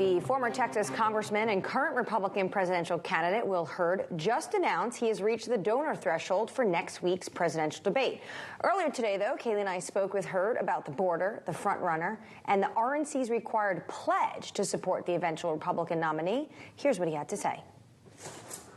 The former Texas congressman and current Republican presidential candidate Will Hurd just announced he has reached the donor threshold for next week's presidential debate. Earlier today, though, Kaylee and I spoke with Hurd about the border, the frontrunner, and the RNC's required pledge to support the eventual Republican nominee. Here's what he had to say.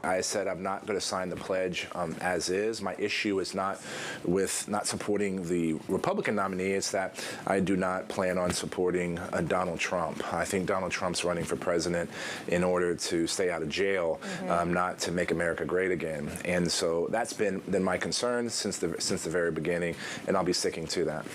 I said I'm not going to sign the pledge as is. My issue is not with not supporting the Republican nominee. It's that I do not plan on supporting Donald Trump. I think Donald Trump's running for president in order to stay out of jail, not to make America great again. And so that's been my concern since the very beginning, and I'll be sticking to that.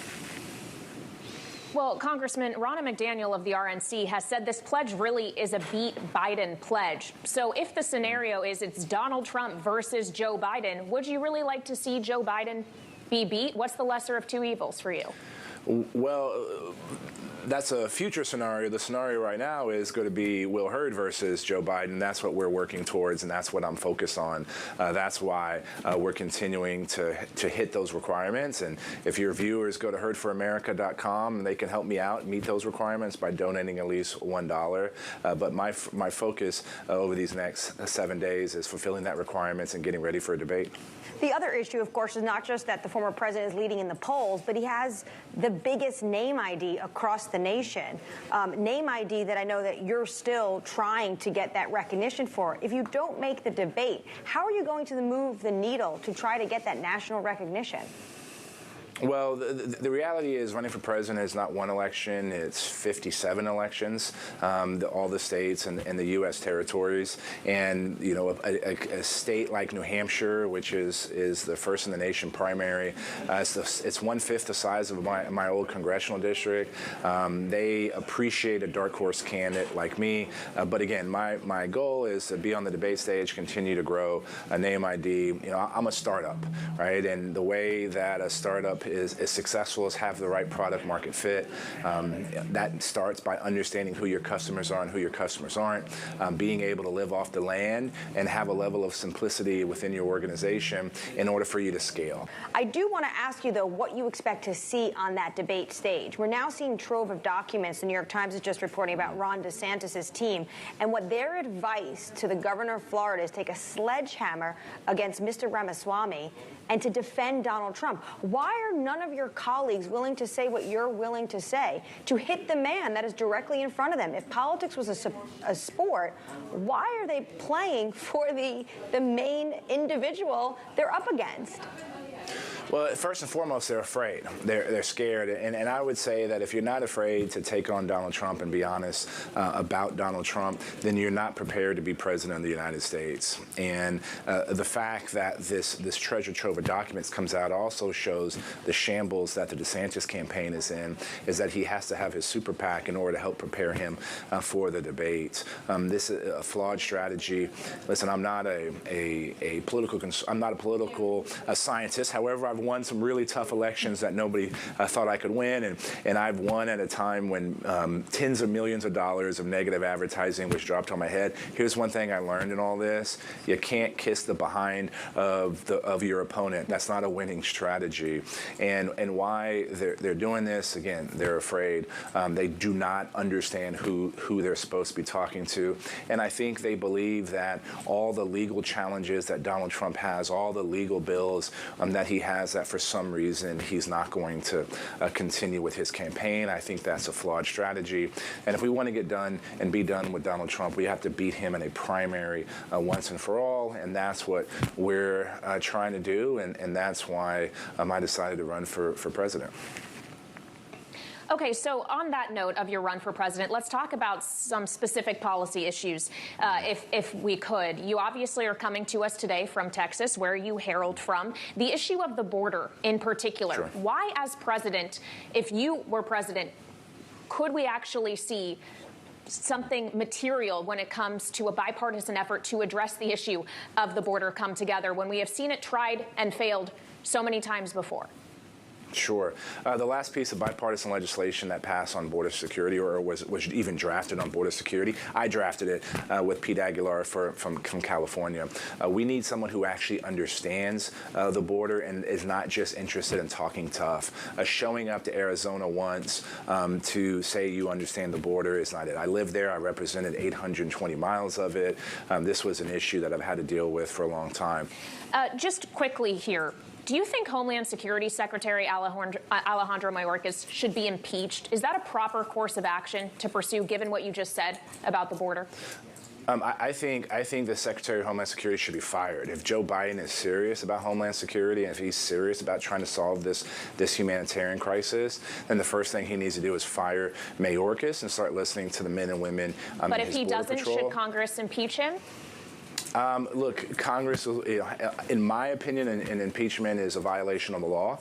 Well, Congressman, Ronna McDaniel of the RNC has said this pledge really is a beat Biden pledge. So if the scenario is it's Donald Trump versus Joe Biden, would you really like to see Joe Biden be beat? What's the lesser of two evils for you? Well, that's a future scenario. The scenario right now is going to be Will Hurd versus Joe Biden. That's what we're working towards, and that's what I'm focused on. That's why we're continuing to hit those requirements. And if your viewers go to hurdforamerica.com, they can help me out and meet those requirements by donating at least $1. But my focus over these next 7 days is fulfilling that requirements and getting ready for a debate. The other issue, of course, is not just that the former president is leading in the polls, but he has the biggest name ID across the nation. Name ID that I know that you're still trying to get that recognition for. If you don't make the debate, how are you going to move the needle to try to get that national recognition? Well, the reality is running for president is not one election. It's 57 elections, all the states and the U.S. territories. And, you know, a state like New Hampshire, which is the first in the nation primary, it's 1/5 the size of my old congressional district. They appreciate a dark horse candidate like me. But again, my goal is to be on the debate stage, continue to grow a name ID. You know, I'm a startup, right? And the way that a startup is successful is have the right product market fit. That starts by understanding who your customers are and who your customers aren't, being able to live off the land and have a level of simplicity within your organization in order for you to scale. I do want to ask you, though, what you expect to see on that debate stage. We're now seeing trove of documents. The New York Times is just reporting about Ron DeSantis' team and what their advice to the governor of Florida is take a sledgehammer against Mr. Ramaswamy and to defend Donald Trump. Why are none of your colleagues willing to say what you're willing to say, to hit the man that is directly in front of them? If politics was a sport, why are they playing for the main individual they're up against? Well, first and foremost, they're afraid. They're scared. And I would say that if you're not afraid to take on Donald Trump and be honest about Donald Trump, then you're not prepared to be president of the United States. And the fact that this treasure trove of documents comes out also shows the shambles that the DeSantis campaign is in, is that he has to have his super PAC in order to help prepare him for the debate. This is a flawed strategy. Listen, I'm not a political scientist. However, I've won some really tough elections that nobody thought I could win, and I've won at a time when tens of millions of dollars of negative advertising was dropped on my head. Here's one thing I learned in all this: you can't kiss the behind of your opponent. That's not a winning strategy. And why they're doing this? Again, they're afraid. They do not understand who they're supposed to be talking to, and I think they believe that all the legal challenges that Donald Trump has, all the legal bills that he has, that for some reason he's not going to continue with his campaign. I think that's a flawed strategy. And if we want to get done and be done with Donald Trump, we have to beat him in a primary once and for all. And that's what we're trying to do. And that's why I decided to run for president. Okay, so on that note of your run for president, let's talk about some specific policy issues, if we could. You obviously are coming to us today from Texas, where you herald from. The issue of the border in particular. Sure. Why, as president, if you were president, could we actually see something material when it comes to a bipartisan effort to address the issue of the border come together when we have seen it tried and failed so many times before? Sure. The last piece of bipartisan legislation that passed on border security, or was even drafted on border security, I drafted it with Pete Aguilar from California. We need someone who actually understands the border and is not just interested in talking tough. Showing up to Arizona once to say you understand the border is not it. I lived there. I represented 820 miles of it. This was an issue that I've had to deal with for a long time. Just quickly here. Do you think Homeland Security Secretary Alejandro Mayorkas should be impeached? Is that a proper course of action to pursue, given what you just said about the border? I think the Secretary of Homeland Security should be fired. If Joe Biden is serious about Homeland Security and if he's serious about trying to solve this humanitarian crisis, then the first thing he needs to do is fire Mayorkas and start listening to the men and women in But his if he border doesn't, patrol. should Congress impeach him? Look, Congress, in my opinion, an impeachment is a violation of the law.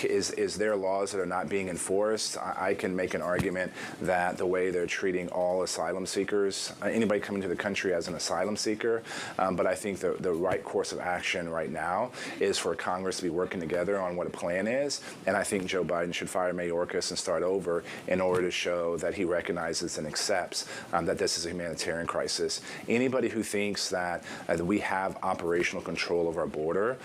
Is there laws that are not being enforced? I can make an argument that the way they're treating all asylum seekers, anybody coming to the country as an asylum seeker, but I think the right course of action right now is for Congress to be working together on what a plan is, and I think Joe Biden should fire Mayorkas and start over in order to show that he recognizes and accepts that this is a humanitarian crisis. Anybody who thinks that we have operational control of our border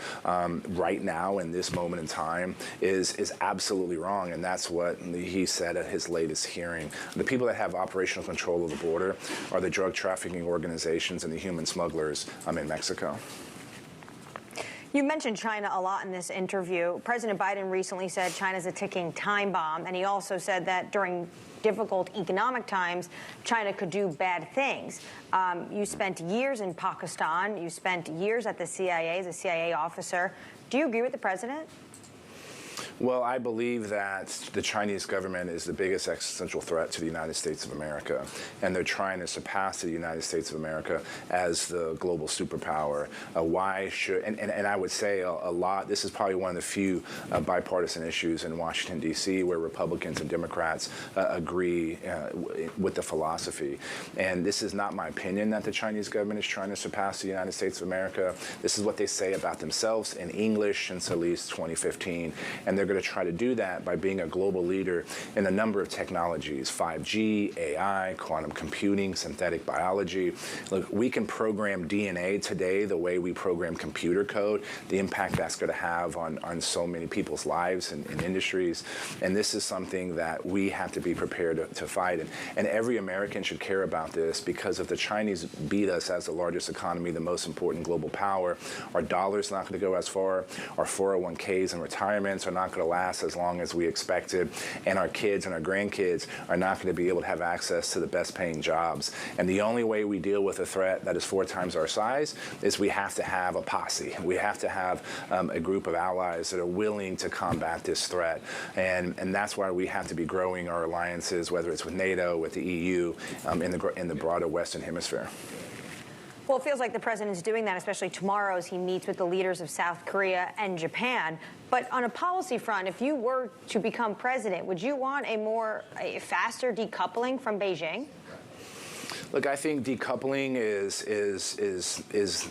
right now in this moment in time is absolutely wrong, and that's what he said at his latest hearing. The people that have operational control of the border are the drug trafficking organizations and the human smugglers in Mexico. You mentioned China a lot in this interview. President Biden recently said China's a ticking time bomb, and he also said that during difficult economic times, China could do bad things. You spent years in Pakistan. You spent years at the CIA as a CIA officer. Do you agree with the president? Well, I believe that the Chinese government is the biggest existential threat to the United States of America, and they're trying to surpass the United States of America as the global superpower. Why should, and I would say a lot, this is probably one of the few bipartisan issues in Washington, D.C., where Republicans and Democrats agree with the philosophy. And this is not my opinion that the Chinese government is trying to surpass the United States of America. This is what they say about themselves in English since at least 2015. And they're going to try to do that by being a global leader in a number of technologies: 5G, AI, quantum computing, synthetic biology. Look, we can program DNA today the way we program computer code, the impact that's going to have on so many people's lives and industries. And this is something that we have to be prepared to fight. And every American should care about this, because if the Chinese beat us as the largest economy, the most important global power, our dollar's not going to go as far, our 401ks and retirements are not going to last as long as we expected, and our kids and our grandkids are not going to be able to have access to the best paying jobs. And the only way we deal with a threat that is 4 times our size is we have to have a posse. We have to have a group of allies that are willing to combat this threat. And that's why we have to be growing our alliances, whether it's with NATO, with the EU, in the broader Western Hemisphere. Well, it feels like the president is doing that, especially tomorrow as he meets with the leaders of South Korea and Japan. But on a policy front, if you were to become president, would you want a faster decoupling from Beijing? Look, I think decoupling is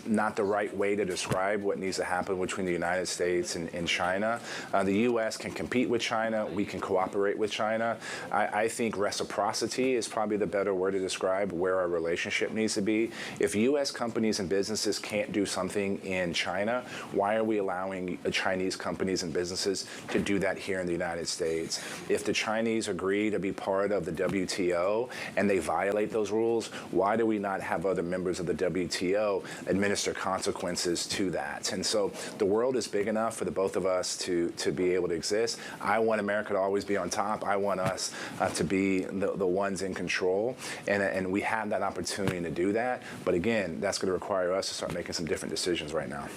not the right way to describe what needs to happen between the United States and China. The U.S. can compete with China. We can cooperate with China. I think reciprocity is probably the better word to describe where our relationship needs to be. If U.S. companies and businesses can't do something in China, why are we allowing Chinese companies and businesses to do that here in the United States? If the Chinese agree to be part of the WTO and they violate those rules, why do we not have other members of the WTO administer consequences to that? And so the world is big enough for the both of us to be able to exist. I want America to always be on top. I want us to be the ones in control, and we have that opportunity to do that. But again, that's going to require us to start making some different decisions right now.